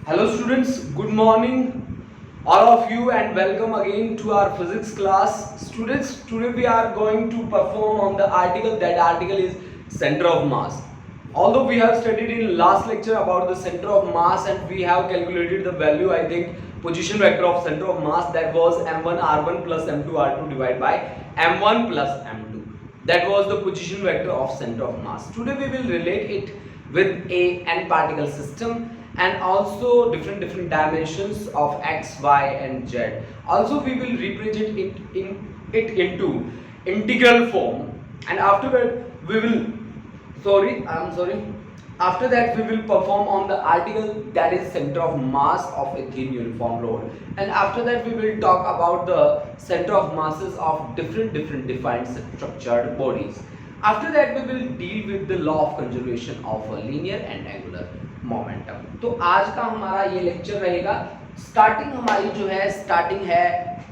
Hello students, good morning all of you and welcome again to our physics class. Students, today we are going to perform on the article. That article is center of mass. Although we have studied in last lecture about the center of mass and we have calculated the value, I think position vector of center of mass, that was m1 r1 plus m2 r2 divided by m1 plus m2. That was the position vector of center of mass. Today we will relate it with a n particle system and also different dimensions of x, y and z. Also we will represent it into integral form, and after that we will after that we will perform on the article, that is center of mass of a thin uniform rod, and after that we will talk about the center of masses of different defined structured bodies. After that we will deal with the law of conservation of a linear and angular momentum. तो आज का हमारा ये lecture रहेगा. Starting हमारी जो है starting है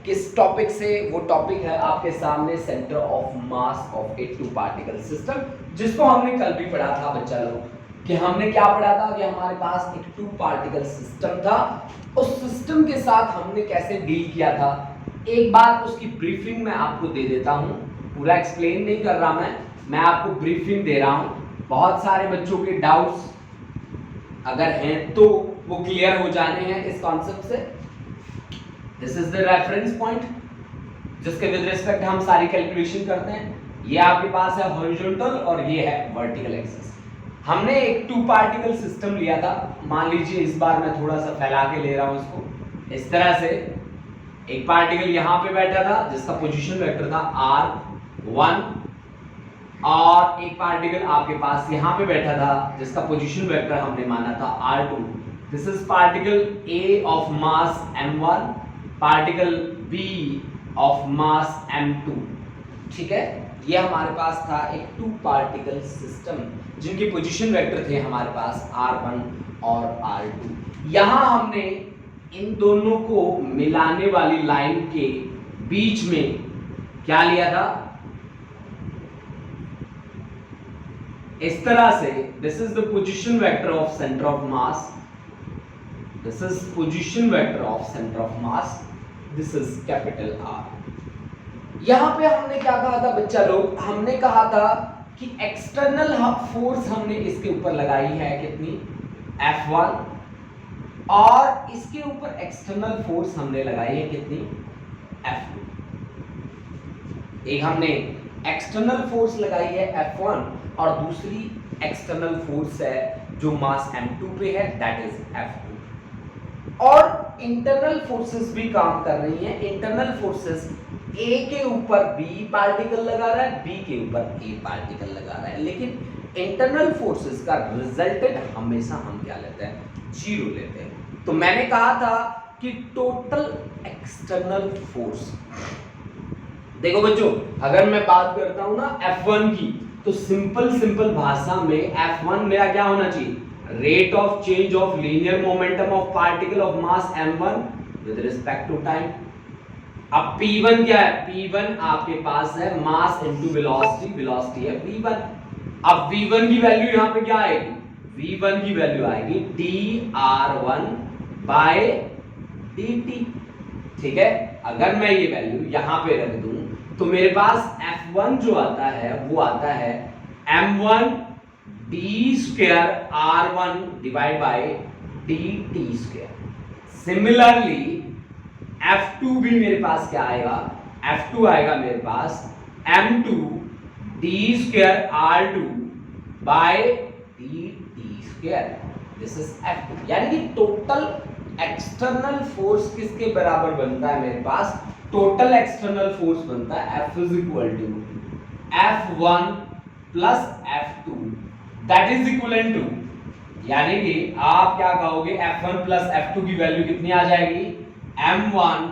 किस टॉपिक से? वो टॉपिक है आपके सामने centre of mass of a two particle system, जिसको हमने कल भी पढ़ा था बच्चा लोग. कि हमने क्या पढ़ा था कि हमारे पास एक टू पार्टिकल सिस्टम था. उस सिस्टम के साथ हमने कैसे डील किया था, एक बार उसकी ब्रीफिंग मैं आपको दे देता हूँ. पूरा एक्सप्लेन नहीं कर रहा मैं आपको ब्रीफिंग दे रहा हूँ. बहुत सारे बच्चों के डाउट्स अगर हैं तो वो क्लियर हो जाने हैं इस कॉन्सेप्ट से. This is the reference point जिसके विद रिस्पेक्ट हम सारी कैलकुलेशन करते हैं. ये आपके पास है हॉरिजॉन्टल और ये है वर्टिकल एक्सिस. हमने एक टू पार्टिकल सिस्टम लिया था. मान लीजिए इस बार मैं थोड़ा सा फैला के ले रहा हूं इसको इस तरह से. एक पार्टिकल यहां पे बैठा था जिसका पोजीशन वेक्टर था r1, और एक पार्टिकल आपके पास यहाँ पे बैठा था जिसका पोजीशन वेक्टर हमने माना था r2. This is particle A of mass m1, particle B of mass m2. ठीक है, ये हमारे पास था एक टू पार्टिकल सिस्टम जिनके पोजीशन वेक्टर थे हमारे पास r1 और r2. यहाँ हमने इन दोनों को मिलाने वाली लाइन के बीच में क्या लिया था, इस तरह से. This is the position vector of centre of mass. This is position vector of centre of mass. This is capital R. यहां पे हमने क्या कहा था बच्चा लोग? हमने कहा था कि एक्सटर्नल फोर्स हमने इसके ऊपर लगाई है कितनी, F1, और इसके ऊपर एक्सटर्नल फोर्स हमने लगाई है कितनी, F2. एक हमने एक्सटर्नल फोर्स लगाई है F1 और दूसरी एक्सटर्नल फोर्स है जो मास m2 पे है, दैट इज F2. और इंटरनल फोर्सेस भी काम कर रही हैं. इंटरनल फोर्सेस A के ऊपर B पार्टिकल लगा रहा है, B के ऊपर A पार्टिकल लगा रहा है, लेकिन इंटरनल फोर्सेस का रिजल्टेंट हमेशा हम क्या लेते हैं, जीरो लेते हैं. तो मैंने कहा था कि टोटल एक्सटर्नल फोर्स, देखो बच्चों, अगर मैं बात करता हूं ना F1 की, तो सिंपल भाषा में F1 मेरा क्या होना चाहिए, rate of change of linear momentum of particle of mass m1 with respect to time. अब P1 क्या है? P1 आपके पास है मास इनटू वेलोसिटी. वेलोसिटी है V1. अब V1 की वैल्यू यहां पे क्या आएगी? V1 की वैल्यू आएगी dr1 बाय dt. ठीक है, अगर मैं ये वैल्यू यहां पे रख दूं तो मेरे पास F1 जो आता है वो आता है m1 d square r1 divide by dt square. Similarly F2 भी मेरे पास क्या आएगा? F2 आएगा मेरे पास m2 d square r2 by dt square. This is F2. यानी कि टोटल एक्सटर्नल फोर्स किसके बराबर बनता है मेरे पास? टोटल एक्सटर्नल फोर्स बनता है F is equal to F1 plus F2, that is equal to, यानी कि आप क्या कहोगे, F1 प्लस F2 की वैल्यू कितनी आ जाएगी, m1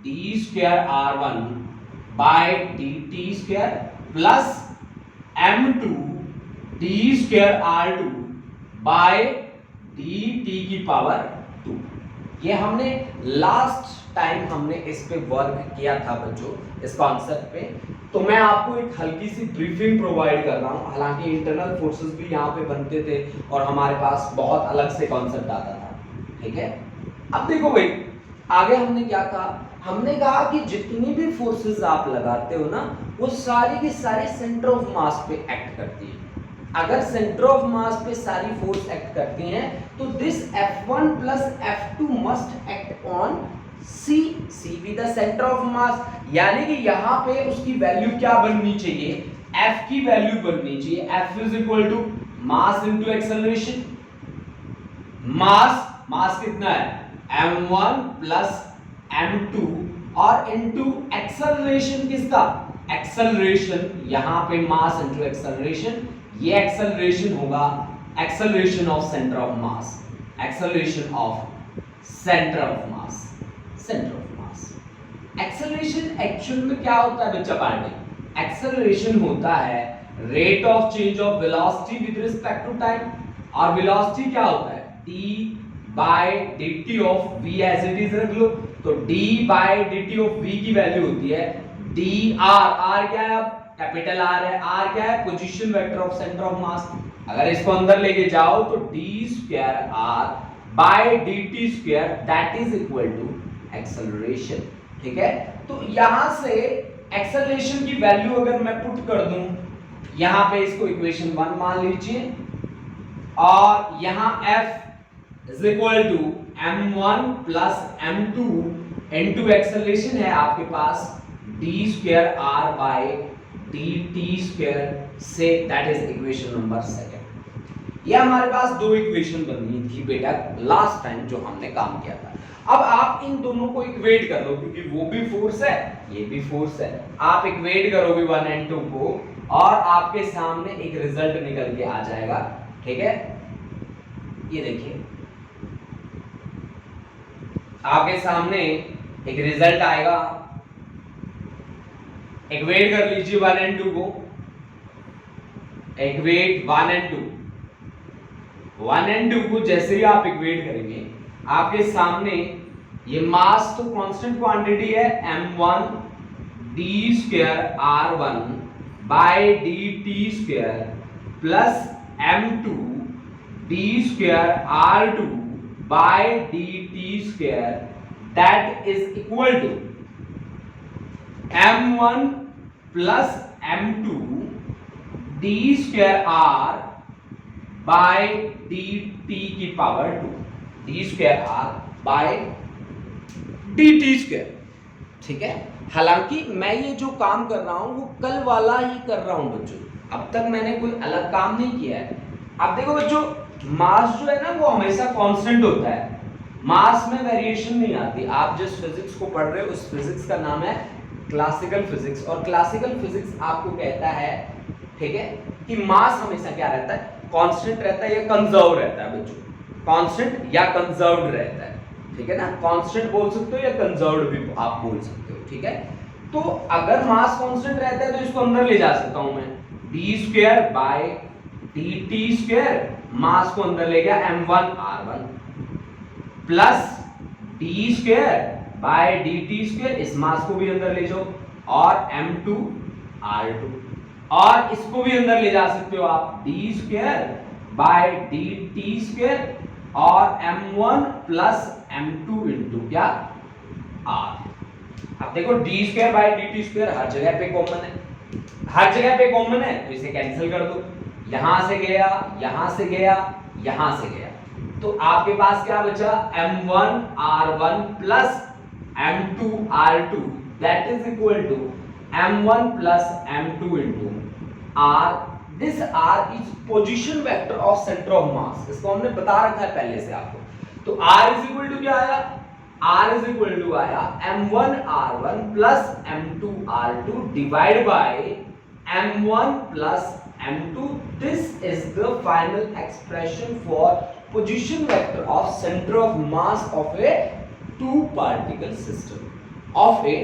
d square r1 by dt square plus m2 d square r2 by dt की पावर 2. ये हमने लास्ट टाइम हमने इस पे वर्क किया था बच्चों, इस कॉन्सेप्ट पे. तो मैं आपको एक हल्की सी ब्रीफिंग प्रोवाइड कर रहा हूँ. हालांकि इंटरनल फोर्सेस भी यहाँ पे बनते थे और हमारे पास बहुत अलग से कॉन्सेप्ट आता था, ठीक है। अब देखो भाई, आगे हमने क्या कहा, हमने कहा कि जितनी भी फोर्सेस आप लगाते हो ना, वो सारी की सारी सेंटर ऑफ मास पे एक्ट करती है। अगर सेंटर ऑफ मास पे सारी फोर्स एक्ट करती हैं तो this F1 plus F2 must act on C भी द सेंटर ऑफ मास, यानी कि यहाँ पे उसकी वैल्यू क्या बननी चाहिए, F की वैल्यू बननी चाहिए F is equal to mass into acceleration. Mass कितना है m1 प्लस m2 और इनटू एक्सेलरेशन किसका, एक्सेलरेशन, यहां पे मास इनटू एक्सेलरेशन, ये एक्सेलरेशन होगा acceleration of centre of mass, acceleration of centre of mass, centre of mass. Acceleration actual में क्या होता है बच्चा पार्टी, एक्सेलरेशन होता है rate of change of velocity with respect to time, और वेलोसिटी क्या होता है d by dt of v as it is रख लो, तो d by dt of v की वैल्यू होती है dr, r क्या है, अब कैपिटल R है, r क्या है position vector of centre of mass, अगर इसको अंदर लेके जाओ तो d square r by dt square that is equal to acceleration, ठीक है। तो यहां से एक्सेलरेशन की वैल्यू अगर मैं पुट कर दूं, यहां पे इसको इक्वेशन 1 मान लीजिए, और यहां f is equal to m1 plus m2 into acceleration है आपके पास d square r by dt square से, दैट इज इक्वेशन नंबर 2। ये हमारे पास दो इक्वेशन बनी थी बेटा लास्ट टाइम जो हमने काम किया था। अब आप इन दोनों को इक्वेट कर लो, क्योंकि वो भी फोर्स है ये भी फोर्स है, आप इक्वेट करोगे 1 एंड 2 को और आपके सामने एक रिजल्ट निकल के आ जाएगा, ठीक है। ये देखिए आपके सामने एक रिजल्ट आएगा, इक्वेट कर लीजिए 1 एंड 2 को, इक्वेट 1 एंड 2, 1 एंड 2 को जैसे ही आप इक्वेट करेंगे आपके सामने ये मास तो कांस्टेंट क्वांटिटी है m1 d square r1 by dt square plus m2 d square r2 by dt square that is equal to m1 plus m2 d square r by dt की power 2, d square r by dt square, ठीक है। हालांकि मैं ये जो काम कर रहा हूं वो कल वाला ही कर रहा हूं बच्चों, अब तक मैंने कोई अलग काम नहीं किया है। अब देखो बच्चों, मास जो है ना वो हमेशा कांस्टेंट होता है, मास में वेरिएशन नहीं आती। आप जिस फिजिक्स को पढ़ रहे हो उस फिजिक्स का नाम है क्लासिकल फिजिक्स, और क्लासिकल फिजिक्स आपको कहता है, ठीक है, कि मास हमेशा क्या रहता है, कांस्टेंट रहता है या कंजर्व रहता है बच्चों, कांस्टेंट या कंजर्व्ड रहता है, ठीक है ना। कांस्टेंट बोल सकते हो या कंजर्व्ड भी आप बोल सकते हो, ठीक है। तो अगर मास कांस्टेंट रहता है तो इसको अंदर ले जा सकता हूं मैं, d square by dt square, mass को अंदर ले गया m1 r1 plus d square by dt square, इस मास को भी अंदर ले जाओ, और m2 r2, और इसको भी अंदर ले जा सकते हो आप d square by dt square और m1 प्लस m2 इनटू क्या r। अब देखो d square by dt square हर जगह पे कॉमन है, हर जगह पे कॉमन है, तो इसे कैंसिल कर दो, यहां से गया, यहां से गया, यहां से गया, तो आपके पास क्या बचा m1 r1 plus m2 r2 that is equal to m1 plus m2 into r। This r is position vector of centre of mass, इसको हमने बता रखा है पहले से आपको। तो r इज इक्वल टू क्या आया, r इज इक्वल टू आया m1 r1 plus m2 r2 divide by m1 plus m2। this is the final expression for position vector of center of mass of a two particle system, of a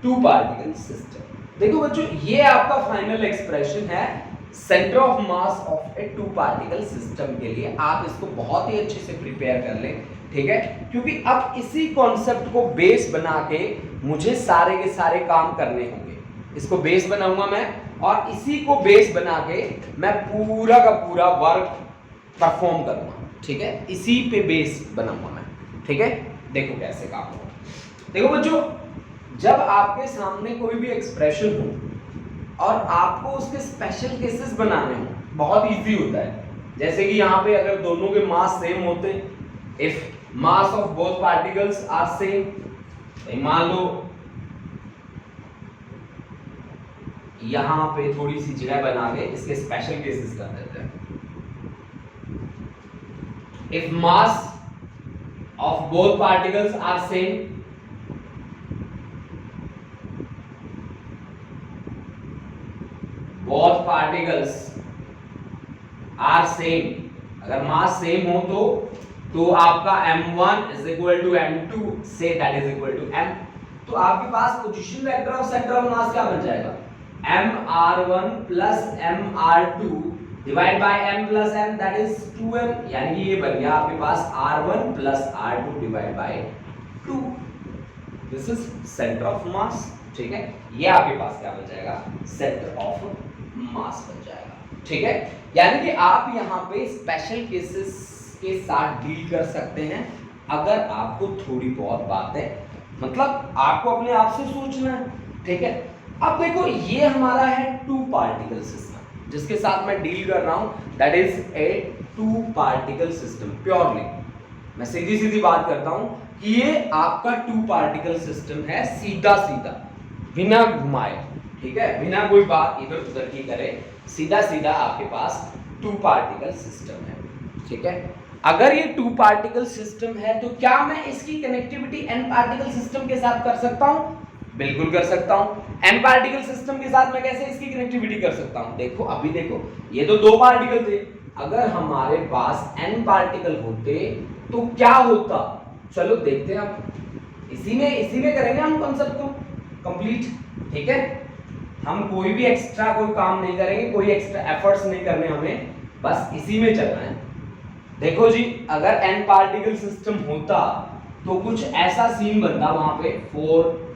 two particle system। देखो बच्चों, ये आपका final expression है centre of mass of a two particle system के लिए। आप इसको बहुत ही अच्छे से प्रिपेयर कर लें, ठीक है, क्योंकि अब इसी कॉन्सेप्ट को बेस बना के मुझे सारे के सारे काम करने होंगे। इसको बेस बनाऊंगा मैं, और इसी को बेस बना के मैं पूरा का पूरा वर्क परफॉर्म करूंगा, ठीक है, इसी पे बेस बनाऊंगा मैं। ठीक है, देखो कैसे काम होगा। देखो बच्चों, जब आपके सामने कोई भी एक्सप्रेशन हो और आपको उसके स्पेशल केसेस बनाने हो, बहुत इजी होता है। जैसे कि यहाँ पे अगर दोनों के मास सेम होते, if mass of both particles are same, मान लो यहां पे थोड़ी सी जगह बना के इसके स्पेशल केसेस कर देते हैं। If mass of both particles are same, both particles are same, अगर मास सेम हो तो आपका m1 is equal to m2, say that is equal to m, तो आपके पास position vector of centre of mass क्या बन जाएगा, mr1 plus mr2 divide by m plus m, that is 2m, यानी कि ये बन गया आपके पास r1 plus r2 divide by 2, this is centre of मास। ठीक है, ये आपके पास क्या बन जाएगा, सेंटर ऑफ मास बन जाएगा। ठीक है, यानी कि आप यहाँ पे स्पेशल केसेस के साथ डील कर सकते हैं अगर आपको थोड़ी बहुत बातें, मतलब आपको अपने आप से सोचना है। ठीक है, अब देखो ये हमारा है टू पार्टिकल सिस्टम जिसके साथ मैं डील कर रहा हूं, that is a two particle system purely. मैं सीधी सीधी बात करता हूं कि ये आपका टू पार्टिकल सिस्टम है, सीधा सीधा बिना घुमाए। ठीक है, बिना कोई बात इधर उधर की करे, सीधा सीधा आपके पास टू पार्टिकल सिस्टम है। ठीक है, अगर ये टू पार्टिकल सिस्टम है तो क्या मैं इसकी कनेक्टिविटी एन पार्टिकल सिस्टम के साथ कर सकता हूं? बिल्कुल कर सकता हूं। एन पार्टिकल सिस्टम के साथ मैं कैसे इसकी कनेक्टिविटी कर सकता हूं? देखो अभी देखो, ये तो दो पार्टिकल थे, अगर हमारे पास एन पार्टिकल होते तो क्या होता, चलो देखते हैं। अब इसी में करेंगे हम कॉन्सेप्ट को कंप्लीट। ठीक है, हम कोई भी एक्स्ट्रा कोई काम नहीं करेंगे, कोई एक्स्ट्रा एफर्ट्स नहीं करने हमें, बस इसी में चलना है। देखो जी, अगर एन पार्टिकल सिस्टम होता तो कुछ ऐसा सीन बनता वहां पे, for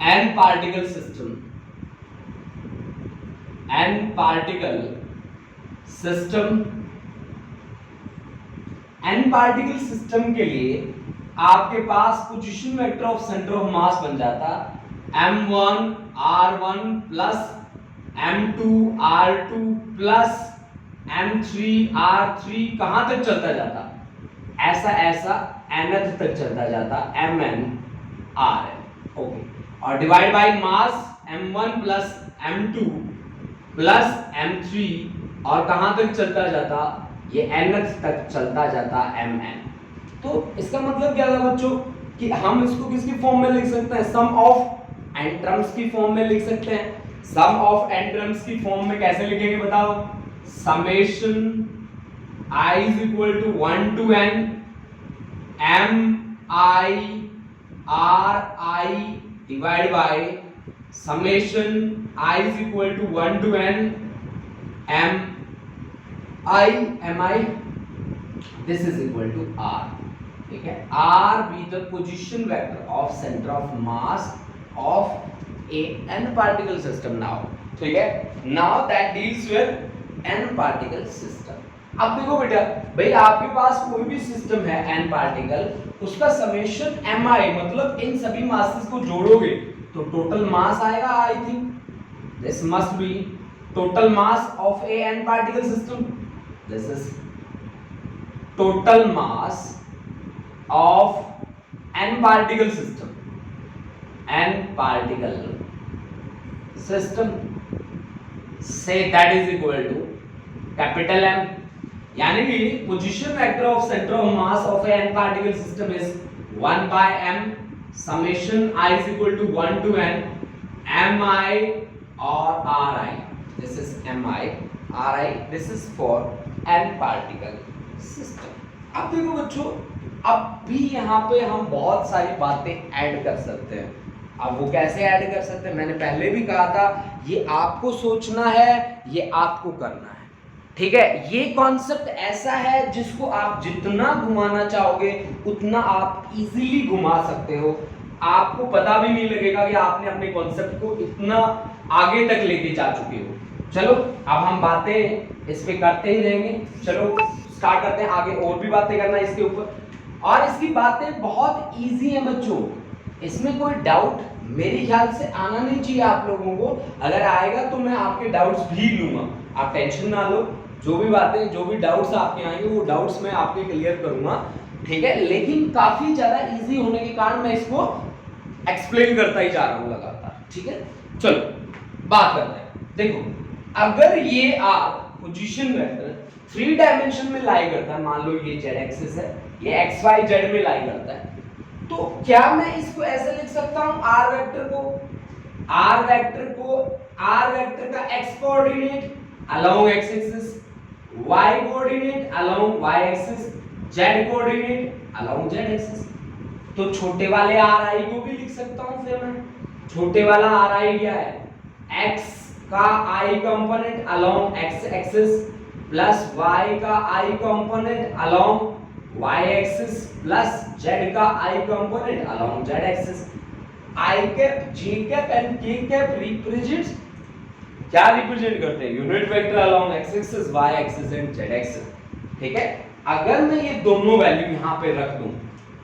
N particle system, N particle system, N particle system के लिए आपके पास position vector of centre of mass बन जाता m1 r1 plus m2 r2 plus m3 r3, कहां तक चलता जाता, ऐसा ऐसा nth तक चलता जाता, mn rn। ओके, और divide by mass m1 plus m2 plus m3, और कहां तक चलता जाता, ये nth तक चलता जाता mn। तो इसका मतलब क्या था बच्चों कि हम इसको किसकी फॉर्म में लिख सकते हैं, सम ऑफ एन टर्म्स की फॉर्म में लिख सकते हैं। सम ऑफ एन टर्म्स की फॉर्म में कैसे लिखेंगे बताओ, summation i is equal to 1 to n m i r i divided by summation i is equal to 1 to n m i, this is equal to r। ठीक है, r be the position vector of center of mass of a n particle system now। ठीक है, now that deals with n particle system। अब देखो बेटा, भाई आपके पास कोई भी सिस्टम है n पार्टिकल, उसका समेशन mi, मतलब इन सभी मासेस को जोड़ोगे तो टोटल मास आएगा। I think this must be total mass of a n particle system, this is total mass of n particle system, n particle system, say that is equal to capital M, यानी कि position vector of centre of mass of A n particle system is 1 by m summation i is equal to 1 to n mi or ri, this is mi ri, this is for n particle system। अब देखो बच्चों, अब भी यहाँ पे हम बहुत सारी बातें ऐड कर सकते हैं। अब वो कैसे ऐड कर सकते हैं, मैंने पहले भी कहा था, ये आपको सोचना है, ये आपको करना है। ठीक है, ये कॉन्सेप्ट ऐसा है जिसको आप जितना घुमाना चाहोगे उतना आप इजीली घुमा सकते हो, आपको पता भी नहीं लगेगा कि आपने अपने कॉन्सेप्ट को इतना आगे तक लेके जा चुके हो। चलो अब हम बातें इस पे करते ही रहेंगे। चलो स्टार्ट करते हैं, आगे और भी बातें करना इसके ऊपर। और इसकी बातें बहुत इजी है बच्चों, इसमें कोई डाउट मेरे ख्याल से आना नहीं चाहिए आप लोगों को। अगर आएगा तो मैं आपके डाउट्स भी लूंगा, आप टेंशन ना लो। जो भी बातें, जो भी डाउट्स आपके आएंगे वो डाउट्स मैं आपके क्लियर करूंगा, ठीक है। लेकिन काफी ज्यादा इजी होने के कारण मैं इसको एक्सप्लेन करता ही जा रहा हूं लगातार, ठीक है। चलो बात करते हैं। देखो, अगर ये आप पोजीशन वेक्टर 3 डायमेंशन में लाई करता है, मान लो ये z एक्सिस है, ये x y z में लाई करता है, तो क्या मैं इसको ऐसे लिख सकता हूं r वेक्टर का x coordinate along x axis, y coordinate along y axis, z coordinate along z axis. तो छोटे वाले ri को भी लिख सकता हूं फिर मैं। छोटे वाला ri क्या है? x का i component along x axis plus y का i component along y axis plus z का i component along z axis. i cap, j cap and k cap represent, क्या रिप्रेजेंट करते हैं? Unit vector along x axis, y axis and z axis, ठीक है। अगर मैं ये दोनों वैल्यू यहां पे रख दूं,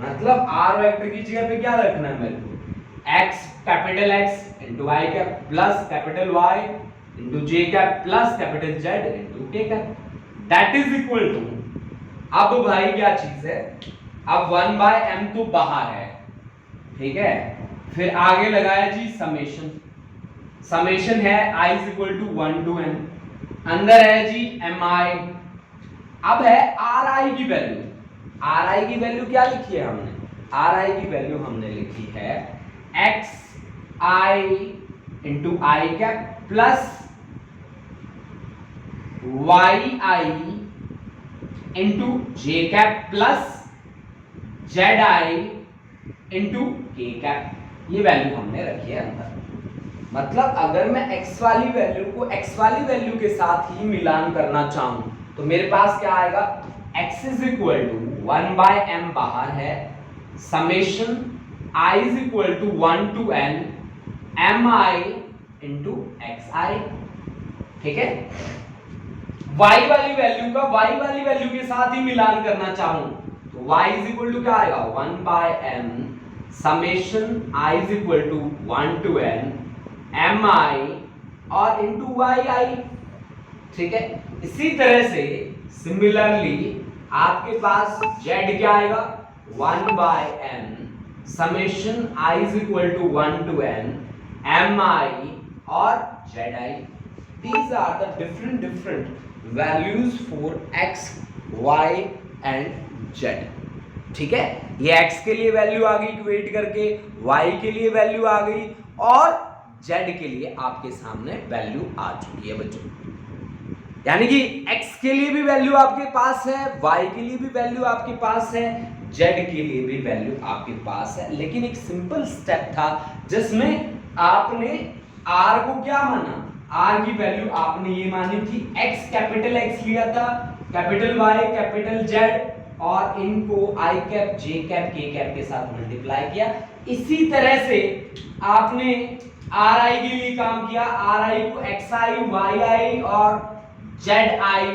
मतलब r वेक्टर की जगह पे क्या रखना है मेरे को? x capital X into y cap plus capital Y into j cap plus capital Z into k cap, that is equal to, अब भाई क्या चीज है, अब 1/m तो बाहर है, ठीक है। फिर आगे लगाया जी समेशन, समेशन है i is equal to 1 to n, अंदर है जी mi। अब है ri की वैल्यू, ri की वैल्यू क्या लिखी है हमने? ri की वैल्यू हमने लिखी है x i into I cap plus y i into J cap plus z i into के कैप। ये वैल्यू हमने रखी है अंदर। मतलब अगर मैं x वाली वैल्यू को x वाली वैल्यू के साथ ही मिलान करना चाहूं तो मेरे पास क्या आएगा? x is equal to 1/m बाहर है, summation i is equal to 1 to n mi into xi, ठीक है। y वाली वैल्यू का y वाली वैल्यू के साथ ही मिलान करना चाहूं तो y इज इक्वल टू क्या आएगा? 1/m summation i is equal to 1 to n mi और इंटू yi, ठीक है। इसी तरह से सिमिलरली आपके पास z क्या आएगा? 1/m summation i is equal to 1 to n mi और zi। These are the different values for x, y and z, ठीक है। ये x के लिए वैल्यू आ गई इक्वेट करके, y के लिए वैल्यू आ गई और z के लिए आपके सामने वैल्यू आ चुकी है बच्चों। यानी कि x के लिए भी वैल्यू आपके पास है, y के लिए भी वैल्यू आपके पास है, z के लिए भी वैल्यू आपके पास है। लेकिन एक सिंपल स्टेप था जिसमें आपने r को क्या माना? r की वैल्यू आपने ये मानी थी, x कैपिटल X लिया था, कैपिटल Y कैपिटल Z और इनको i cap, j cap, k cap के साथ मल्टीप्लाई किया। इसी तरह से आपने ri के लिए काम किया, ri को xi, yi और zi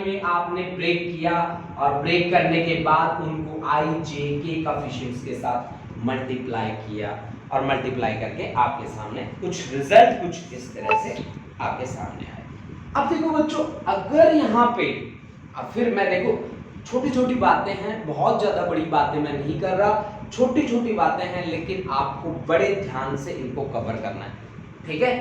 में आपने ब्रेक किया और ब्रेक करने के बाद उनको i, j, k कोएफिशिएंट्स के साथ मल्टीप्लाई किया और मल्टीप्लाई करके आपके सामने कुछ रिजल्ट कुछ इस तरह से आपके सामने आए। अब देखो बच्चों, अगर यहाँ पे अब फिर मैं देखो छोटी छोटी बातें हैं, बहुत ज्यादा बड़ी बातें मैं नहीं कर रहा, छोटी छोटी बातें हैं, लेकिन आपको बड़े ध्यान से इनको कवर करना है, ठीक है।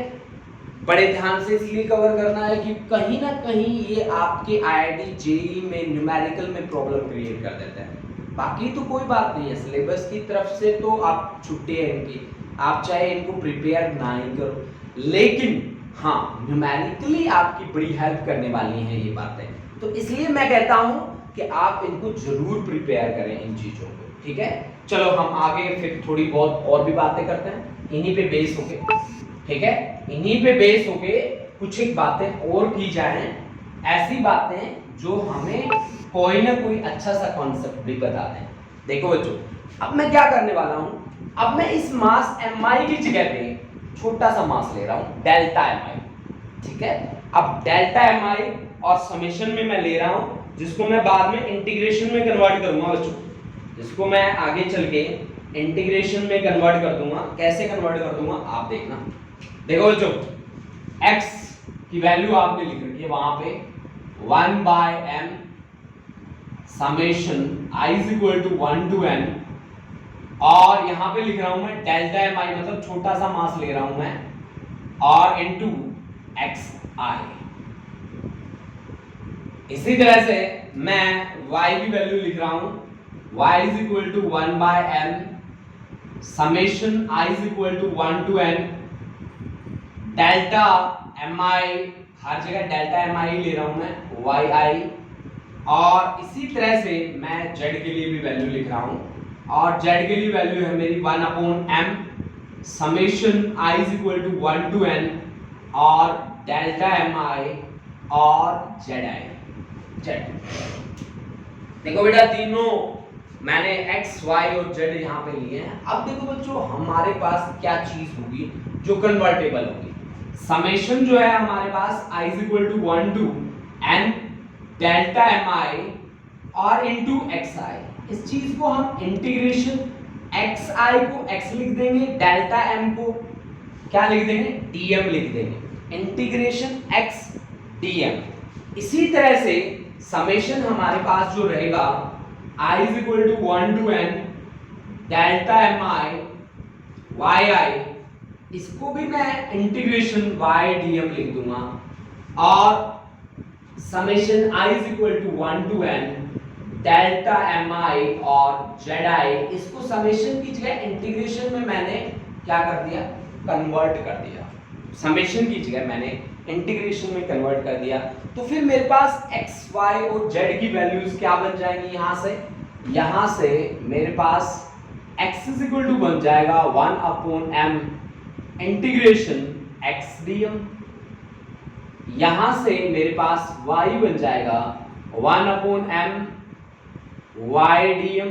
बड़े ध्यान से इसलिए कवर करना है कि कहीं ना कहीं ये आपके आईआईटी जेईई में न्यूमेरिकल में प्रॉब्लम क्रिएट कर देता है। बाकी तो कोई बात नहीं है, सिलेबस की तरफ से तो आप छुट्टी है इनकी, आप चाहे इनको प्रिपेयर ना ही करो, लेकिन हाँ न्यूमेरिकली आपकी बड़ी हेल्प करने वाली हैं ये बातें। तो इसलिए मैं कहता हूं कि आप इनको जरूर प्रिपेयर करें इन चीजों को, ठीक है। चलो हम आगे फिर थोड़ी बहुत और भी बातें करते हैं इन्हीं पे बेस होके, ठीक है। इन्हीं पे बेस होके कुछ एक बातें और की जाएं, ऐसी बातें जो हमें कोई ना कोई अच्छा सा कॉन्सेप्ट भी बता दें। देखो बच्चों, अब मैं क्या करने वाला हूं, अब मैं इस मास mi की जगह पे छोटा सा मास ले रहा हूं डेल्टा mi, ठीक है। अब डेल्टा mi और समेशन में मैं ले रहा हूं, जिसको मैं बाद में इंटीग्रेशन में कन्वर्ट करूंगा बच्चों। इसको मैं आगे चल के इंटीग्रेशन में कन्वर्ट कर दूंगा। कैसे कन्वर्ट कर दूंगा आप देखना। देखो बच्चों, x की वैल्यू आपने लिख रखी है वहां पे 1/m summation i is equal to 1 to n, और यहां पे लिख रहा हूं मैं डेल्टा एम आई, मतलब छोटा सा मास ले रहा हूं मैं, और इनटू एक्स आई। इसी तरह से मैं y की वैल्यू लिख रहा हूं y is equal to 1/m summation i is equal to 1 to n delta M I, हर जगह डेल्टा एम आई ले रहा हूं मैं वाई आई, और इसी तरह से मैं z के लिए भी वैल्यू लिख रहा हूं, और z के लिए वैल्यू है मेरी 1/m summation i is equal to 1 to n और डेल्टा एम आई और z आई। z देखो बेटा, तीनों मैंने x y और z यहाँ पे लिए हैं। अब देखो बच्चों, हमारे पास क्या चीज होगी जो कन्वर्टेबल होगी। समेशन जो है हमारे पास i is equal to 1 to n delta M आई और इनटू एक्स आई। इस चीज को हम इंटीग्रेशन एक्स आई को x लिख देंगे, डेल्टा m को क्या लिख देंगे, dm लिख देंगे, इंटीग्रेशन x dm। इसी तरह से समेशन हमारे पास जो रहेगा i is equal to 1 to n delta M I Y I, इसको भी मैं इंटीग्रेशन y dm लिख दूंगा, और summation i is equal to 1 to n delta M आई और जेड आई, इसको समेशन की जगह इंटीग्रेशन में मैंने क्या कर दिया, कन्वर्ट कर दिया। समेशन की जगह मैंने इंटीग्रेशन में कन्वर्ट कर दिया। तो फिर मेरे पास x y और z की वैल्यूज क्या बन जाएंगी, यहां से मेरे पास x इज इक्वल टू बन जाएगा 1/m इंटीग्रेशन x dm, यहां से मेरे पास y बन जाएगा 1/m y dm,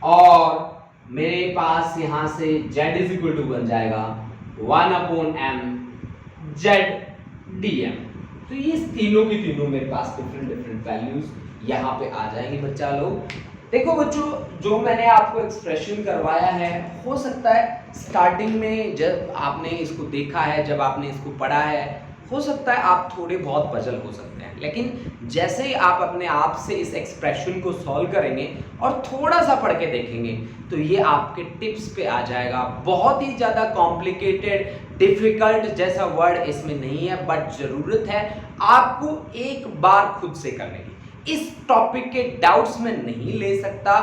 और मेरे पास यहां से z इज इक्वल टू बन जाएगा 1/m z dm। तो ये तीनों की तीनों मेरे पास डिफरेंट वैल्यूज यहाँ पे आ जाएंगी बच्चा लोग। देखो बच्चों, जो मैंने आपको एक्सप्रेशन करवाया है, हो सकता है स्टार्टिंग में जब आपने इसको देखा है, जब आपने इसको पढ़ा है, हो सकता है आप थोड़े बहुत पजल हो सकते हैं, लेकिन जैसे ही आप अपने आप से इस एक्सप्रेशन को सॉल्व करेंगे और थोड़ा सा पढ़ के देखेंगे तो ये आपके टिप्स पे आ जाएगा। बहुत ही ज़्यादा कॉम्प्लिकेटेड डिफिकल्ट जैसा वर्ड इसमें नहीं है, बट ज़रूरत है आपको एक बार खुद से करने की। इस टॉपिक के डाउट्स में नहीं ले सकता,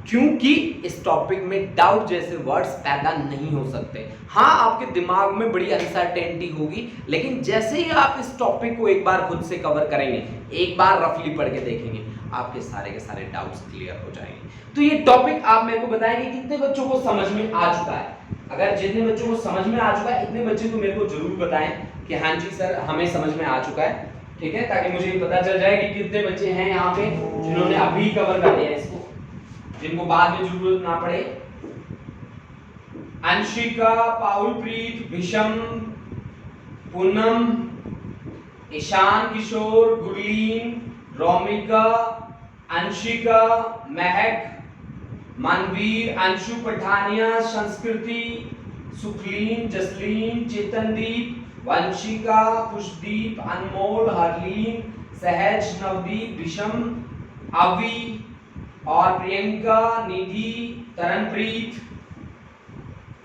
क्योंकि इस टॉपिक में डाउट जैसे वर्ड्स पैदा नहीं हो सकते। हाँ, आपके दिमाग में बड़ी अनसर्टेनिटी होगी, लेकिन जैसे ही आप इस टॉपिक को एक बार खुद से कवर करेंगे, एक बार रफली पढ़ के देखेंगे, आपके सारे के सारे डाउट्स क्लियर हो जाएंगे। तो ये टॉपिक आप मेरे को बताएंगे कितने बच्चों को समझ में आ चुका है। अगर जितने बच्चों को समझ में आ चुका है, इतने बच्चे तो मेरे को जरूर बताएं कि हाँ जी सर, हमें समझ में आ चुका है, ठीक है, ताकि मुझे पता चल जाए कि कितने बच्चे हैं यहाँ पे जिन्होंने अभी कवर कर दिया इसको, जिनको बाद में जरूरत ना पड़े। अंशिका, पाउलप्रीत, विषम, पूनम, ईशान किशोर, गुरलीन, रोमिका, अंशिका, महक, मनवीर, अंशु पठानिया, संस्कृति, सुखलीन, जसलीन, चेतनदीप, वंशिका, खुशदीप, अनमोल, हरलीन, सहज, नवदीप, विषम, अवी और प्रियंका, निधि, तरनप्रीत,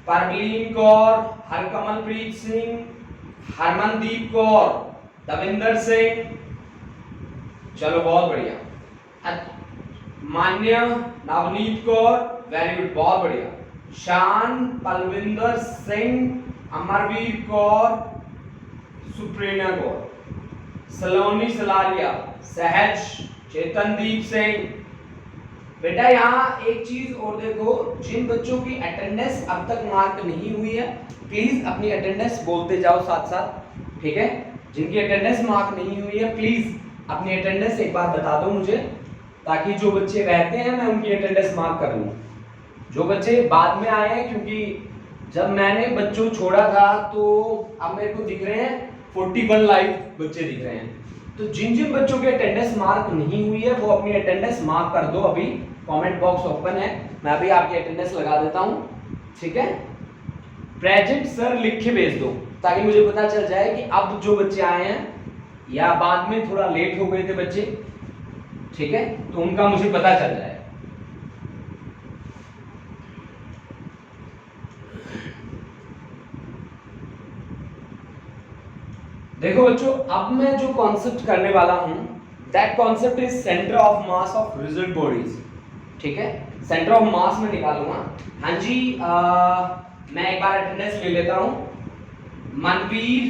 परवीन कौर, हरकमलप्रीत सिंह, हरमनदीप कौर, दविंदर सिंह, चलो बहुत बढ़िया, मान्य, नवनीत कौर, वेरी गुड, बहुत बढ़िया, शान, पलविंदर सिंह, अमरवीर कौर, सुप्रेना कौर, सलोनी सलारिया, सहज, चेतनदीप सिंह। बेटा यहाँ एक चीज और देखो, जिन बच्चों की अटेंडेंस अब तक मार्क नहीं हुई है, प्लीज अपनी अटेंडेंस बोलते जाओ साथ साथ, ठीक है। जिनकी अटेंडेंस मार्क नहीं हुई है, प्लीज अपनी अटेंडेंस एक बार बता दो मुझे, ताकि जो बच्चे रहते हैं मैं उनकी अटेंडेंस मार्क कर लूँ। जो बच्चे बाद में आए हैं, क्योंकि जब मैंने बच्चों छोड़ा था तो अब मेरे को दिख रहे हैं 41 लाइव बच्चे दिख रहे हैं। तो जिन जिन बच्चों की अटेंडेंस मार्क नहीं हुई है वो अपनी अटेंडेंस मार्क कर दो अभी, कमेंट बॉक्स ओपन है, मैं अभी आपकी अटेंडेंस लगा देता हूं, ठीक है। प्रेजेंट सर लिख के भेज दो ताकि मुझे पता चल जाए कि अब जो बच्चे आए हैं या बाद में थोड़ा लेट हो गए थे बच्चे, ठीक है, तो उनका मुझे पता चल जाए। देखो बच्चों, अब मैं जो कॉन्सेप्ट करने वाला हूं, that concept is centre of mass of result bodies, ठीक है। सेंटर ऑफ मास में निकालूंगा। हाँ जी, मैं एक बार अटेंडेंस ले लेता हूं। मनवीर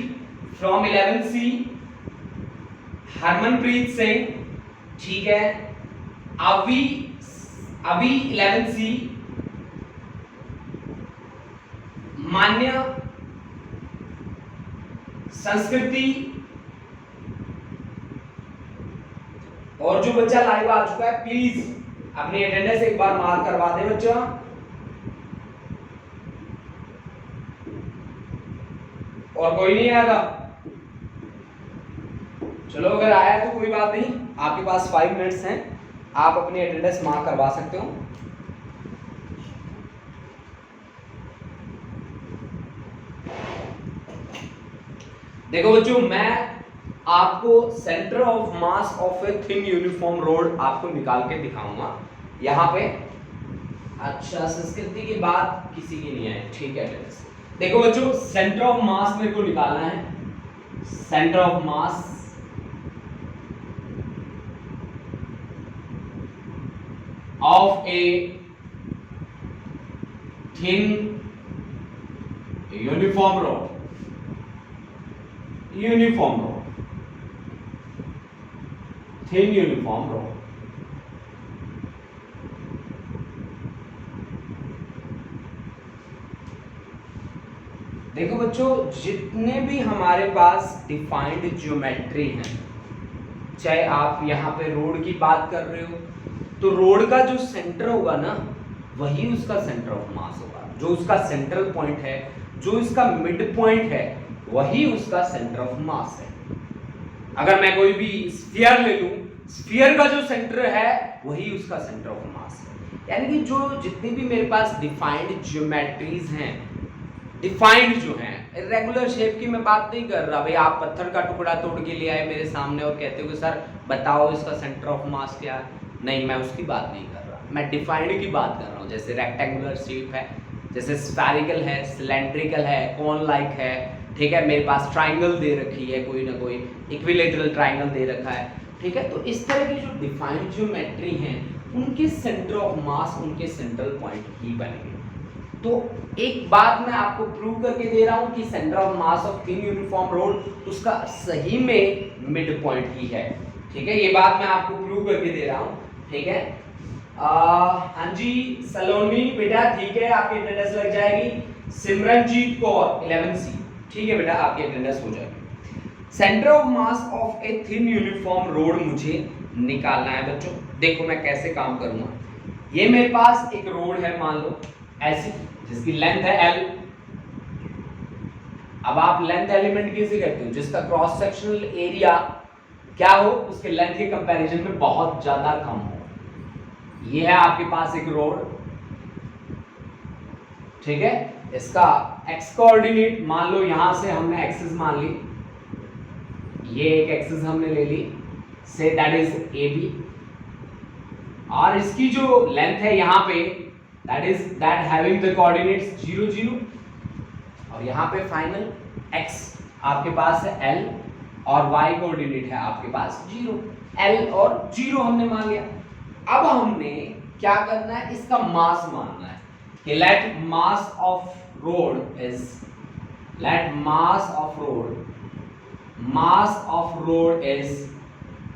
फ्रॉम 11C, हरमनप्रीत सिंह, ठीक है, अभी 11C, मान्य, संस्कृति, और जो बच्चा लाइव आ चुका है प्लीज अपनी अटेंडेंस एक बार मार्क करवा दे बच्चा। और कोई नहीं आएगा, चलो अगर आया तो कोई बात नहीं, आपके पास 5 मिनट्स हैं, आप अपनी अटेंडेंस मार्क करवा सकते हो। देखो बच्चों, मैं आपको centre of mass of a thin uniform road आपको निकाल के दिखाऊंगा यहाँ पे। अच्छा, संस्कृति की बात किसी की नहीं है, ठीक है। देखो बच्चों, सेंटर ऑफ मास मेरे को निकालना है। Centre of mass of a thin uniform road, uniform road, thin uniform road. देखो बच्चों, जितने भी हमारे पास डिफाइंड ज्योमेट्री हैं, चाहे आप यहाँ पे रोड की बात कर रहे हो, तो रोड का जो सेंटर होगा ना, वही उसका सेंटर ऑफ मास होगा। जो उसका सेंट्रल पॉइंट है, जो इसका मिड पॉइंट है, वही उसका सेंटर ऑफ मास है। अगर मैं कोई भी स्फीयर ले लूं, स्फीयर का जो सेंटर है वही उसका सेंटर ऑफ मास है। यानी कि जो जितनी भी मेरे पास डिफाइंड ज्योमेट्रीज हैं, डिफाइंड जो हैं, इरेगुलर शेप की मैं बात नहीं कर रहा। भाई आप पत्थर का टुकड़ा तोड़ के ले आए मेरे सामने और कहते हो कि सर बताओ इसका सेंटर ऑफ मास क्या है, नहीं, मैं उसकी बात नहीं कर रहा, मैं डिफाइंड की बात कर रहा हूँ। जैसे रेक्टेंगुलर शेप है, जैसे स्फेरिकल है, सिलेंड्रिकल है, कॉन लाइक है, ठीक है, मेरे पास ट्राइंगल दे रखी है, कोई ना कोई इक्विलेटरल ट्राइंगल दे रखा है, ठीक है। तो इस तरह की जो डिफाइंड ज्योमेट्री हैं, उनके सेंटर ऑफ मास उनके सेंट्रल पॉइंट ही बनेंगे। तो एक बात मैं आपको प्रूव करके दे रहा हूं कि centre of mass of thin uniform road उसका सही में मिड पॉइंट ही है, ठीक है। ये बात मैं आपको प्रूव करके दे रहा हूं, ठीक है। हाँ जी, सलोनी बेटा, ठीक है, आपकी अटेंडेंस लग जाएगी। सिमरनजीत कौर 11C, ठीक है बेटा, आपकी अटेंडेंस हो जाएगी। Centre of mass of a thin uniform road मुझे निकालना है बच्चों। देखो मैं कैसे काम करूंगा। ये मेरे पास एक रोड है, मान लो ऐसी, जिसकी लेंथ है L। अब आप लेंथ एलिमेंट किसे कहते हो? जिसका क्रॉस सेक्शनल एरिया क्या हो, उसके लेंथ के कंपैरिजन में बहुत ज्यादा कम हो। ये है आपके पास एक रोड, ठीक है। इसका x कोऑर्डिनेट मान लो, यहां से हमने एक्सिस मान ली, ये एक एक्सिस हमने ले ली, से दैट इज AB, और इसकी जो लेंथ है यहां पे, that having the coordinates 0 0, और यहाँ पे फाइनल x आपके पास है L और y कोऑर्डिनेट है आपके पास 0, L और 0 हमने मान लिया। अब हमने क्या करना है, इसका मास मानना है कि let mass of road is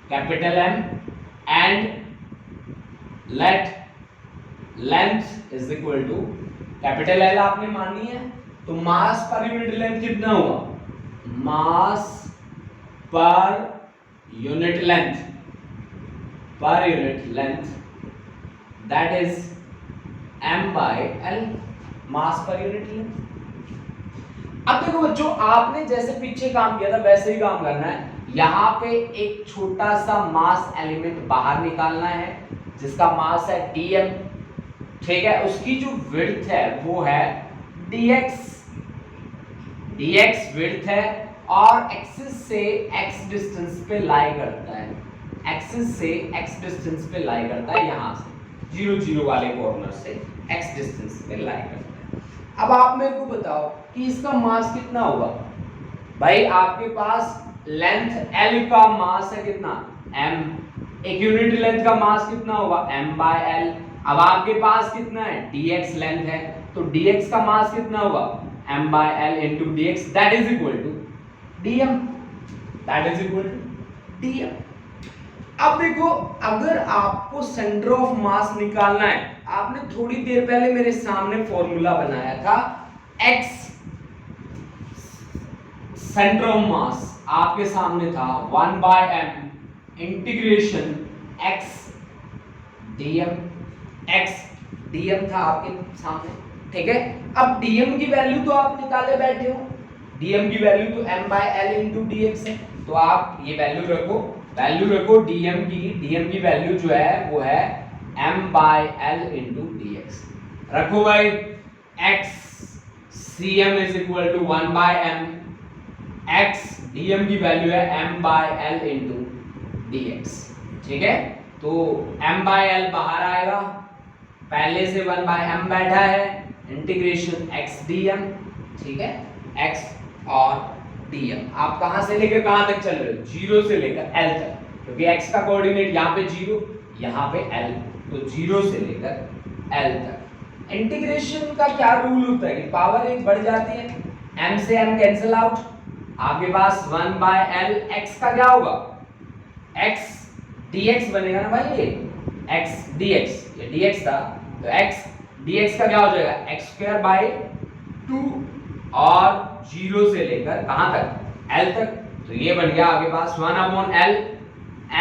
capital M and let length is equal to capital L आपने मानी है, तो मास पर यूनिट लेंथ कितना हुआ, mass per unit length that is M by L, mass per unit length. अब देखो बच्चों, आपने जैसे पीछे काम किया था वैसे ही काम करना है। यहां पे एक छोटा सा मास एलिमेंट बाहर निकालना है, जिसका मास है dm, ठीक है, उसकी जो विड्थ है वो है dx, dx विड्थ है और एक्सिस से x डिस्टेंस पे लाई करता है, एक्सिस से x डिस्टेंस पे लाई करता है, यहां से 0 0 वाले कॉर्नर से x डिस्टेंस पे लाई करता है। अब आप मेरे को बताओ कि इसका मास कितना होगा। भाई आपके पास लेंथ l का मास है कितना m, एक यूनिट लेंथ का मास कितना होगा m/l। अब आपके पास कितना है dx लेंथ है, तो dx का मास कितना होगा m/l into dx, that is equal to dm, that is equal to dm। अब देखो, अगर आपको सेंटर ऑफ मास निकालना है, आपने थोड़ी देर पहले मेरे सामने फॉर्मूला बनाया था, x सेंटर ऑफ मास आपके सामने था 1/m integration x dm, x dm था आपके सामने, ठीक है। अब dm की वैल्यू तो आप निकाले बैठे हो, dm की वैल्यू तो m/l into dx है, तो आप ये वैल्यू रखो dm की वैल्यू जो है वो है m/l into dx। रखो भाई, x cm is equal to 1/m, x dm की वैल्यू है m/l into dx, ठीक है। तो m/l बाहर आएगा, पहले से 1/m बैठा है, इंटीग्रेशन x dm, ठीक है, x और dm। आप कहां से लेकर कहां तक चल रहे हो, 0 से लेकर l तक, क्योंकि x का कोऑर्डिनेट यहाँ पे 0, यहाँ पे l, तो 0 से लेकर l तक। इंटीग्रेशन का क्या रूल होता है कि पावर एक बढ़ जाती है, m से m कैंसिल आउट, आपके पास 1/l, x का क्या होगा x dx बनेगा ना भाई, ये x dx, ये dx था, तो x dx का क्या हो जाएगा x²/2 और 0 से लेकर कहां तक l तक, तो ये बन गया आपके पास 1/l,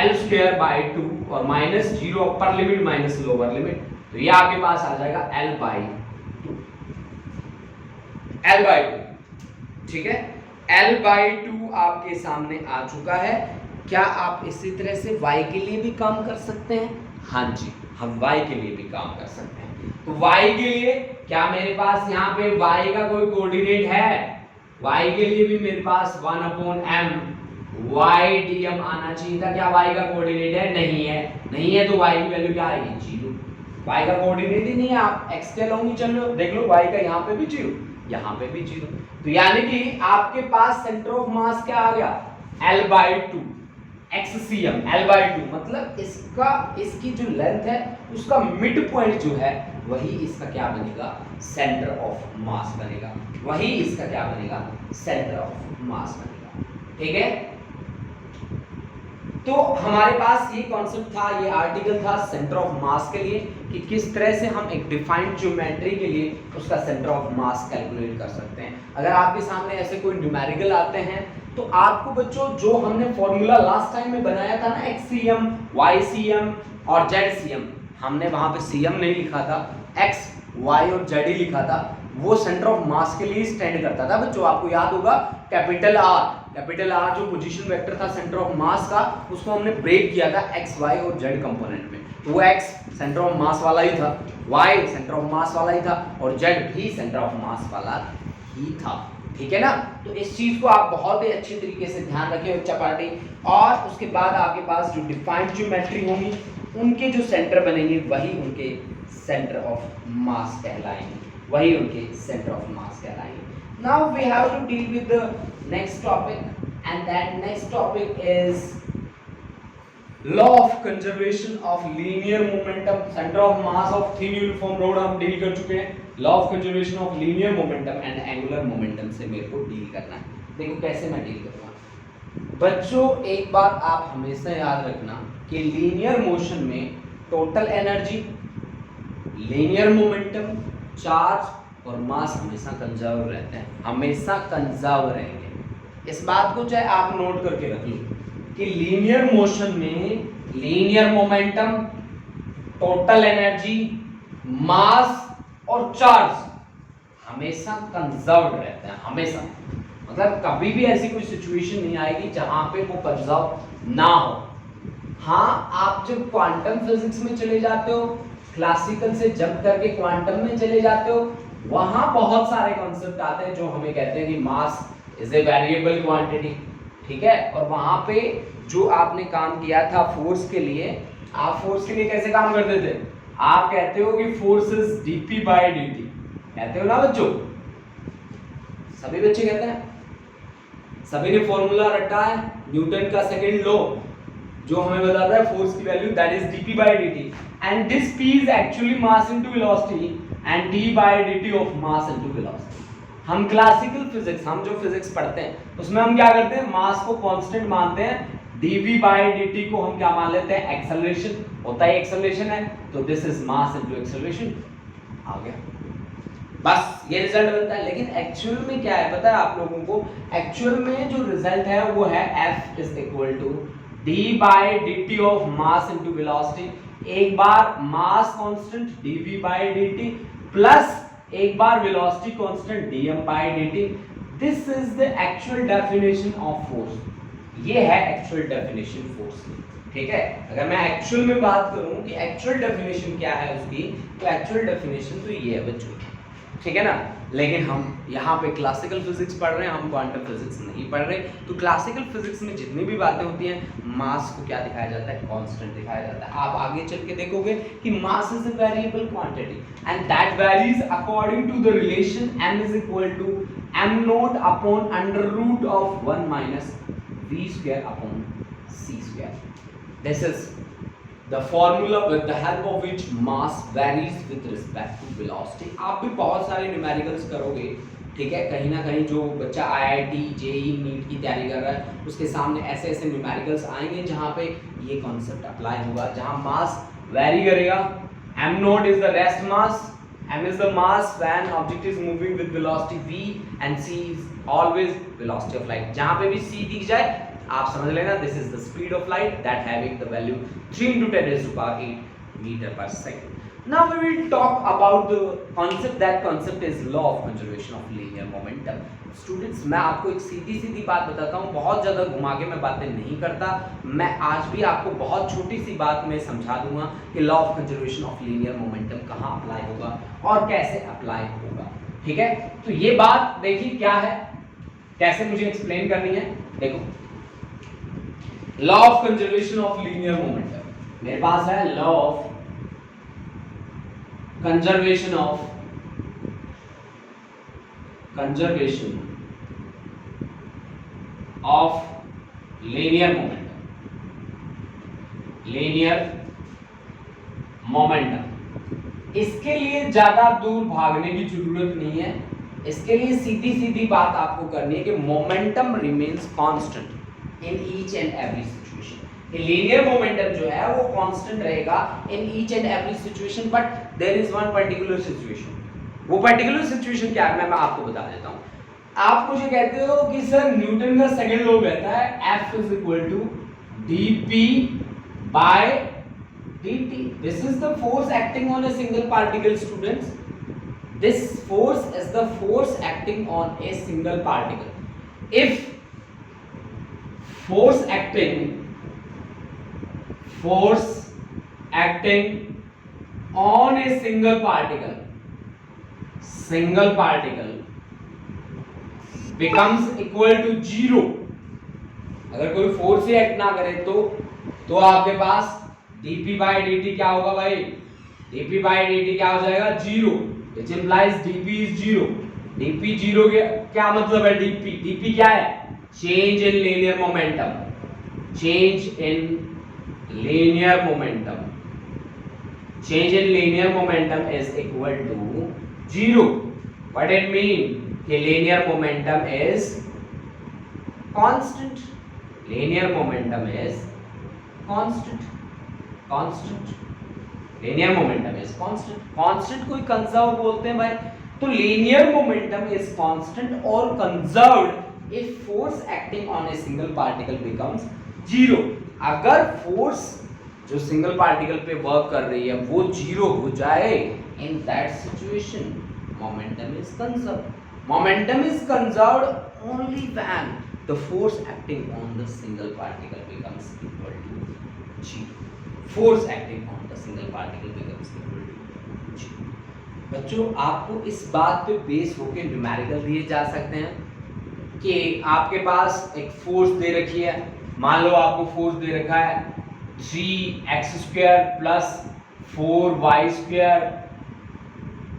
l²/2 और -0 upper limit minus lower limit, तो ये आपके पास आ जाएगा l/2, ठीक है। l/2 आपके सामने आ चुका है। क्या आप इसी तरह से y के लिए भी काम कर सकते हैं? हाँ जी, हम y के लिए भी काम कर सकते हैं। तो y के लिए क्या मेरे पास यहाँ पे y का कोई कोऑर्डिनेट है? y के लिए भी मेरे पास 1/m y dm आना चाहिए था। क्या y का कोऑर्डिनेट है? नहीं है। नहीं है तो y की वैल्यू क्या आएगी? 0। y का कोऑर्डिनेट ही नहीं है, आप x के अलोंग ही चल रहे हो। देख लो y का यहाँ पे भी 0, यहाँ पे भी 0, तो यानी कि आपके पास सेंटर ऑफ मास क्या आ गया? l/2 xcm, l/2 मतलब इसकी जो लेंथ है उसका मिड पॉइंट जो है वही इसका क्या बनेगा? सेंटर ऑफ मास बनेगा। वही इसका क्या बनेगा? सेंटर ऑफ मास बनेगा। ठीक है, तो हमारे पास ये कॉन्सेप्ट था, ये आर्टिकल था सेंटर ऑफ मास के लिए कि किस तरह से हम एक डिफाइंड ज्योमेट्री के लिए उसका सेंटर ऑफ मास कैलकुलेट कर सकते हैं। अगर आपके सामने ऐसे कोई न्यूमेरिकल आते हैं तो आपको बच्चों जो हमने फॉर्मूला लास्ट टाइम में बनाया था ना, xcm, ycm और zcm, हमने वहां पे cm नहीं लिखा था, x, y और z ही लिखा था। वो सेंटर ऑफ मास के लिए स्टैंड करता था बच्चों। आपको याद होगा कैपिटल R जो पोजीशन वेक्टर था सेंटर ऑफ मास का, उसको हमने ब्रेक किया था x, y और z कंपोनेंट में। तो वो x सेंटर ऑफ मास वाला ही था, y सेंटर ऑफ मास वाला ही था और z भी सेंटर ऑफ मास वाला ही था। ठीक है ना? तो इस चीज को आप बहुत ही अच्छी तरीके से ध्यान रखें चपाटी। और उसके बाद आपके पास जो डिफाइंड ज्योमेट्री होंगी उनके जो सेंटर बनेंगे वही उनके सेंटर ऑफ मास कहलाएंगे, वही उनके सेंटर ऑफ मास कहलाएंगे। Now we have to deal with the next topic, and that next topic is law of conservation of linear momentum, center of mass of thin uniform rod हम deal कर चुके हैं। Law of conservation of linear momentum and angular momentum से मेरे को deal करना है। देखो कैसे मैं डील करूँगा बच्चों। एक बात आप हमेशा याद रखना कि लीनियर मोशन में total energy, linear momentum, charge और मास हमेशा कंजर्व रहते हैं, हमेशा कंजर्व रहेंगे। इस बात को चाहे आप नोट करके रख लो कि लीनियर मोशन में लीनियर मोमेंटम, टोटल एनर्जी, मास और चार्ज हमेशा कंजर्व्ड रहते हैं, हमेशा। मतलब कभी भी ऐसी कोई सिचुएशन नहीं आएगी जहां पे वो कंजर्व ना हो। हाँ, आप जब क्वांटम फिजिक्स में चले जाते हो, क्लासिकल से जंप करके क्वांटम में चले जाते हो, वहां बहुत सारे कॉन्सेप्ट आते हैं जो हमें कहते हैं कि mass is a variable quantity, ठीक है। और वहां पे जो आपने काम किया था फोर्स के लिए, आप फोर्स के लिए कैसे काम करते थे? आप कहते हो कि force is dp by dt, कहते हो ना बच्चों? सभी बच्चे कहते हैं, सभी ने फॉर्मूला रटा है न्यूटन का सेकंड लॉ जो हमें बताता है फोर्स की value, that is dp by dt, and this p is actually mass into velocity and d by dt of mass into velocity। हम क्लासिकल फिजिक्स, हम जो फिजिक्स पढ़ते हैं उसमें हम क्या करते हैं, मास को कांस्टेंट मानते हैं, dv by dt को हम क्या मान लेते हैं, एक्सेलरेशन होता है, एक्सेलरेशन है, तो this is mass into acceleration. आ गया, बस ये रिजल्ट बनता है। लेकिन एक्चुअल में क्या है पता है आप लोगों को? एक्चुअल में जो रिजल्ट है वो है F is equal to d by dt of mass into velocity। एक बार mass constant dv by dt plus एक बार velocity constant dm by dt। This is the actual definition of force. ये है एक्चुअल डेफिनेशन फोर्स की, ठीक है। अगर मैं एक्चुअल में बात करूं कि एक्चुअल डेफिनेशन क्या है उसकी, तो एक्चुअल डेफिनेशन तो ये है बच्चों, ठीक है ना। लेकिन हम यहाँ पे क्लासिकल फिजिक्स पढ़ रहे हैं, हम क्वांटम फिजिक्स नहीं पढ़ रहे। तो क्लासिकल फिजिक्स में जितनी भी बातें होती हैं, मास को क्या दिखाया जाता है, कांस्टेंट दिखाया जाता है। आप आगे चल के देखोगे कि mass is a variable quantity and that varies according to the relation m is equal to m not upon under root of 1 minus v square upon c square. This is the formula with the help of which mass varies with respect to velocity। आप भी बहुत सारे numericals करोगे, ठीक है। कहीं ना कहीं जो बच्चा IIT JEE नीट की तैयारी कर रहा है उसके सामने ऐसे ऐसे न्यूमेरिकल्स आएंगे जहाँ पे ये कॉन्सेप्ट अप्लाई होगा, जहाँ मास वैरी करेगा। m not is the rest mass, m is the mass when object is moving with velocity v and c is always velocity of light। जहाँ पे भी c दिख जाए आप समझ लेना this is the speed of light that having the value 3 × 10⁸ metre per second. Now we will talk about the concept, that concept is law of conservation of linear momentum. Students, मैं आपको एक सीधी सीधी बात बताता हूँ, बहुत ज़्यादा घुमा के मैं बातें नहीं करता। मैं आज भी आपको बहुत छोटी सी बात में समझा दूंगा कि law of conservation of linear momentum कहाँ अप्लाई होगा और कैसे अप्लाई होगा, ठीक है। तो ये बात देखिए क्या है, कैसे मुझे एक्सप्लेन करनी है। देखो, law of conservation of linear momentum मेरे पास है, law of conservation of linear momentum. इसके लिए ज्यादा दूर भागने की जरूरत नहीं है, इसके लिए सीधी सीधी बात आपको करनी है कि momentum remains constant in each and every situation. Linear momentum जो है वो कांस्टेंट रहेगा in each and every situation, but there is one particular situation. वो पर्टिकुलर सिचुएशन क्या है मैं आपको बता देता हूं। आप मुझे कहते हो कि सर न्यूटन का सेकंड लॉ कहता है F is equal to dp by dt। This is the force acting on a single particle students. This force is the force acting on a single particle। If force acting on a single particle becomes equal to 0। अगर कोई force ही act ना करे तो आपके पास dp by dt क्या होगा भाई? dp by dt क्या हो जाएगा? 0। which implies dp is 0। dp 0 के क्या मतलब है? dp क्या है? change in linear momentum। change in linear momentum is equal to 0। what it mean? कि linear momentum is constant। linear momentum is constant। linear momentum is constant को conserve बोलते हैं भाई। तो linear momentum is constant और conserved if force acting on a single particle becomes 0। अगर force जो single particle पे वर्क कर रही है वो 0 हो जाए, in that situation momentum is conserved। momentum is conserved only when the force acting on the single particle becomes equal to zero. Force acting on the single particle becomes equal to zero. बच्चों आपको इस बात पे base होकर numerical दिए जा सकते हैं कि आपके पास एक फोर्स दे रखी है, मान लो आपको फोर्स दे रखा है 3x² plus 4y²,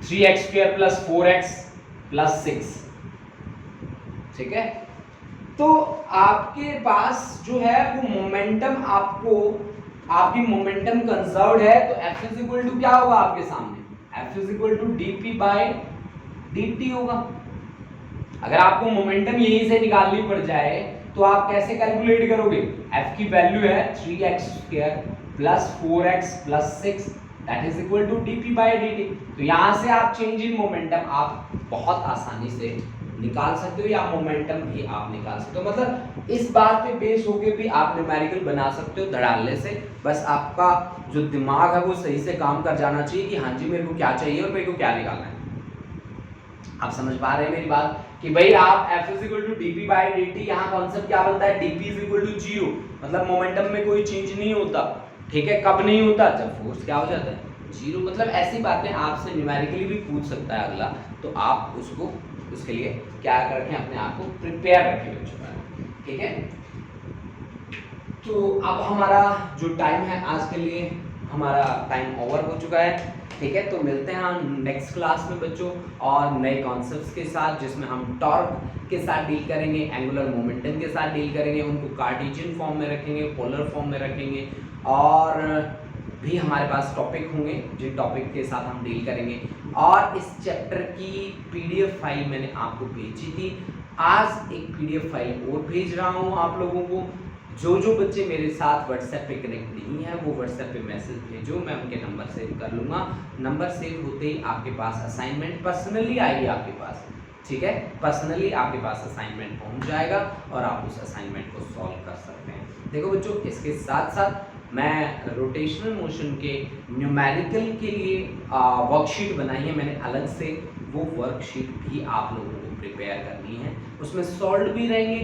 3x² plus 4x plus 6, ठीक है। तो आपके पास जो है वो मोमेंटम, आपको आपकी मोमेंटम कंजर्व्ड है, तो F इज इक्वल टू क्या होगा आपके सामने, F is equal to dp by dt होगा। अगर आपको मोमेंटम यहीं से निकालनी पड़ जाए तो आप कैसे कैलकुलेट करोगे, F की वैल्यू है 3x² plus 4x plus 6 that is equal to dp by dt। तो यहां से आप चेंज इन मोमेंटम आप बहुत आसानी से निकाल सकते हो, या मोमेंटम भी आप निकाल सकते हो। मतलब इस बात पे बेस होके भी आप न्यूमेरिकल बना सकते हो धड़ालने से। बस आपका जो दिमाग है वो सही से काम कर जाना चाहिए कि हाँ जी मेरे को क्या चाहिए और मेरे को क्या निकालना है। आप समझ पा रहे हैं मेरी बात कि भाई आप F is equal to dp by dt, यहाँ कॉन्सेप्ट क्या बनता है, dp is equal to zero, मतलब मोमेंटम में कोई चेंज नहीं होता, ठीक है। कब नहीं होता, जब फोर्स क्या हो जाता है, जीरो। मतलब ऐसी बातें आपसे न्यूमेरिकली भी पूछ सकता है अगला, तो आप उसको उसके लिए क्या कर रखें, अपने आप को प्रिपेयर रखें बच्चों, ठीक है। तो अब हमारा जो टाइम है आज के लिए, हमारा टाइम ओवर हो चुका है, ठीक है। तो मिलते हैं हम नेक्स्ट क्लास में बच्चों, और नए कॉन्सेप्ट्स के साथ, जिसमें हम टॉर्क के साथ डील करेंगे, एंगुलर मोमेंटम के साथ डील करेंगे, उनको कार्टेशियन फॉर्म में रखेंगे, पोलर फॉर्म में रखेंगे, और भी हमारे पास टॉपिक होंगे जिन टॉपिक के साथ हम डील करेंगे। और इस चैप्टर की पीडीएफ फाइल मैंने आपको भेजी थी, आज एक पीडीएफ फाइल और भेज रहा हूँ आप लोगों को। जो बच्चे मेरे साथ व्हाट्सएप पे कनेक्ट नहीं है वो व्हाट्सएप पे मैसेज भेजो, मैं उनके नंबर सेव कर लूँगा। नंबर सेव होते ही आपके पास असाइनमेंट पर्सनली आएगी आपके पास, ठीक है। पर्सनली आपके पास असाइनमेंट पहुंच जाएगा और आप उस असाइनमेंट को सॉल्व कर सकते हैं। देखो बच्चों, इसके साथ साथ मैं रोटेशनल मोशन के न्यूमेरिकल के लिए वर्कशीट बनाई है मैंने अलग से, वो वर्कशीट भी आप लोगों को प्रिपेयर करनी है। उसमें सॉल्व भी रहेंगे,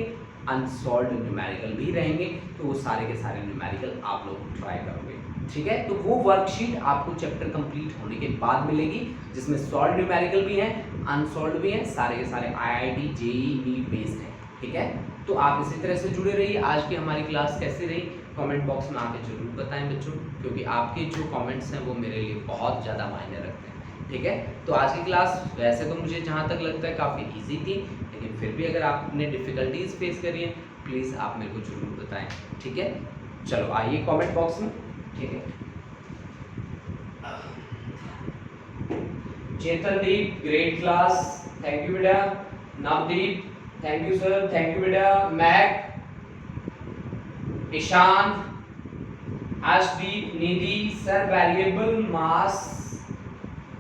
अनसॉल्व्ड न्यूमेरिकल भी रहेंगे, तो वो सारे के सारे न्यूमेरिकल आप लोग ट्राई करोगे, ठीक है। तो वो वर्कशीट आपको चैप्टर कंप्लीट होने के बाद मिलेगी, जिसमें सॉल्व न्यूमेरिकल भी हैं, अनसॉल्व्ड भी हैं, सारे के सारे IIT JEE नीट बेस्ड हैं, ठीक है। तो आप इसी तरह से जुड़े रहिए। आज की हमारी क्लास कैसी रही कमेंट बॉक्स में आके जरूर बताएं बच्चों, क्योंकि आपके जो कमेंट्स हैं वो मेरे लिए बहुत ज़्यादा मायने रखते हैं, ठीक है। तो आज की क्लास वैसे तो मुझे जहाँ तक लगता है काफ़ी ईजी थी, लेकिन फिर भी अगर आपने डिफ़िकल्टीज फेस करी है प्लीज़ आप मेरे को जरूर बताएं, ठीक है। चलो आइए कमेंट बॉक्स में, ठीक है। चेतनदीप ग्रेट क्लास, थैंक यू बेटा। Navdeep thank you sir, thank you बेटा। मैक, ईशान, आशदीप, निधि सर वेरिएबल मास,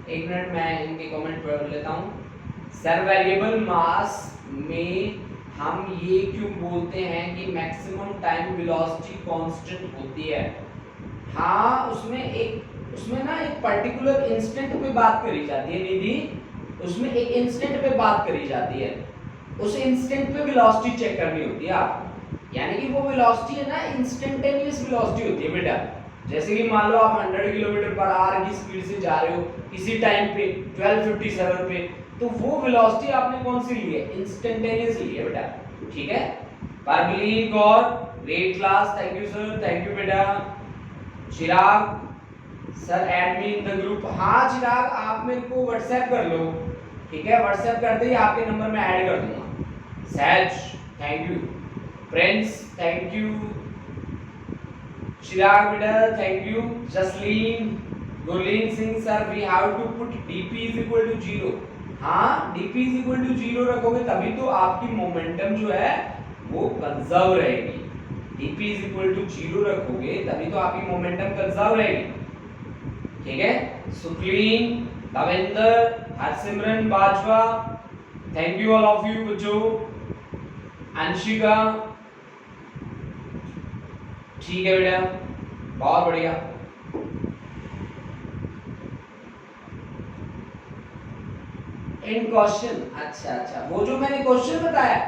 एक मिनट मैं इनके कमेंट पढ़ लेता हूँ। सर वेरिएबल मास में हम ये क्यों बोलते हैं कि मैक्सिमम टाइम वेलोसिटी कांस्टेंट होती है। हाँ, उसमें ना एक पर्टिकुलर इंस्टेंट पे बात करी जाती है निधि, उसमें एक इंस्टेंट पे बात करी जाती है, उस इंस्टेंट पे वेलोसिटी चेक करनी होती है आपको। यानी कि वो वेलोसिटी है ना, इंस्टेंटेनियस वेलोसिटी होती है बेटा। जैसे कि मान लो आप 100 किलोमीटर पर आवर की स्पीड से जा रहे हो किसी टाइम पे 1257 पे, तो वो वेलोसिटी आपने कौन सी ली है, इंस्टेंटेनियस ली है बेटा, ठीक है। Parveen Gaur great class, thank you sir, thank you बेटा। Chirag sir add me in the group, हाँ चिराग आप मेरे को व्हाट्सएप कर लो, ठीक है। व्हाट्सएप करते ही आपके नंबर में ऐड कर दूंगा। Sahaj thank you, Prince thank you, Chirag बेटा thank you, Jasleen, Gurleen Singh sir we have to put dp is equal to 0। हाँ, dp इज इक्वल टू 0 रखोगे तभी तो आपकी मोमेंटम जो है वो कंजर्व रहेगी। dp इज इक्वल टू 0 रखोगे तभी तो आपकी मोमेंटम कंजर्व रहेगी, ठीक है। Sukleen, Davinder, Harsimran Bajwa, thank you all of you बच्चों। अंशिका, ठीक है बेटा, बहुत बढ़िया। इन क्वेश्चन, अच्छा, वो जो मैंने क्वेश्चन बताया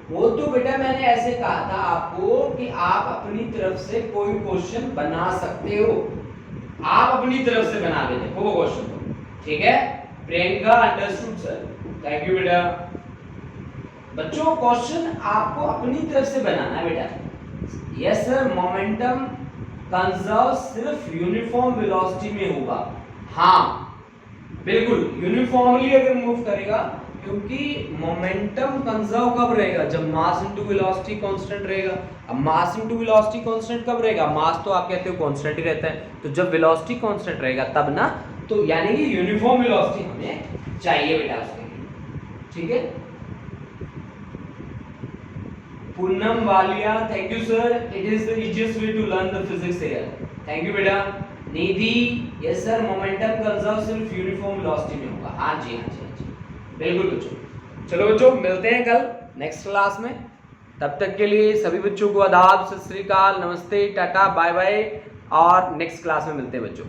वो तो बेटा मैंने ऐसे कहा था आपको कि आप अपनी तरफ से कोई क्वेश्चन बना सकते हो, आप अपनी तरफ से बना के देखो वो क्वेश्चन को, ठीक है। Priyanka understood sir, thank you बेटा। बच्चों क्वेश्चन आपको अपनी तरफ से बनाना है बेटा। यस सर, मोमेंटम कंजर्व सिर्फ यूनिफॉर्म वेलोसिटी में होगा, हाँ बिल्कुल यूनिफॉर्मली अगर मूव करेगा, क्योंकि मोमेंटम कंजर्व कब रहेगा, जब मास इनटू वेलोसिटी कांस्टेंट रहेगा। अब मास इनटू वेलोसिटी कांस्टेंट कब रहेगा, मास तो आप कहते हो कांस्टेंट ही रहता है, तो जब वेलोसिटी कांस्टेंट रहेगा तब ना, तो यानी कि यूनिफॉर्म वेलोसिटी हमें चाहिए बेटा उसके लिए, ठीक है। Poonam Walia, thank you sir, it is the easiest way to learn the physics here, thank you बेटा। Nidhi, yes sir, momentum conserve सिर्फ यूनिफॉर्म वेलोसिटी में होगा, हाँ जी, बिल्कुल बच्चों। चलो बच्चों मिलते हैं कल नेक्स्ट क्लास में, तब तक के लिए सभी बच्चों को आदाब, सत श्री अकाल, नमस्ते, टाटा, बाय बाय, और नेक्स्ट क्लास में मिलते हैं बच्चों।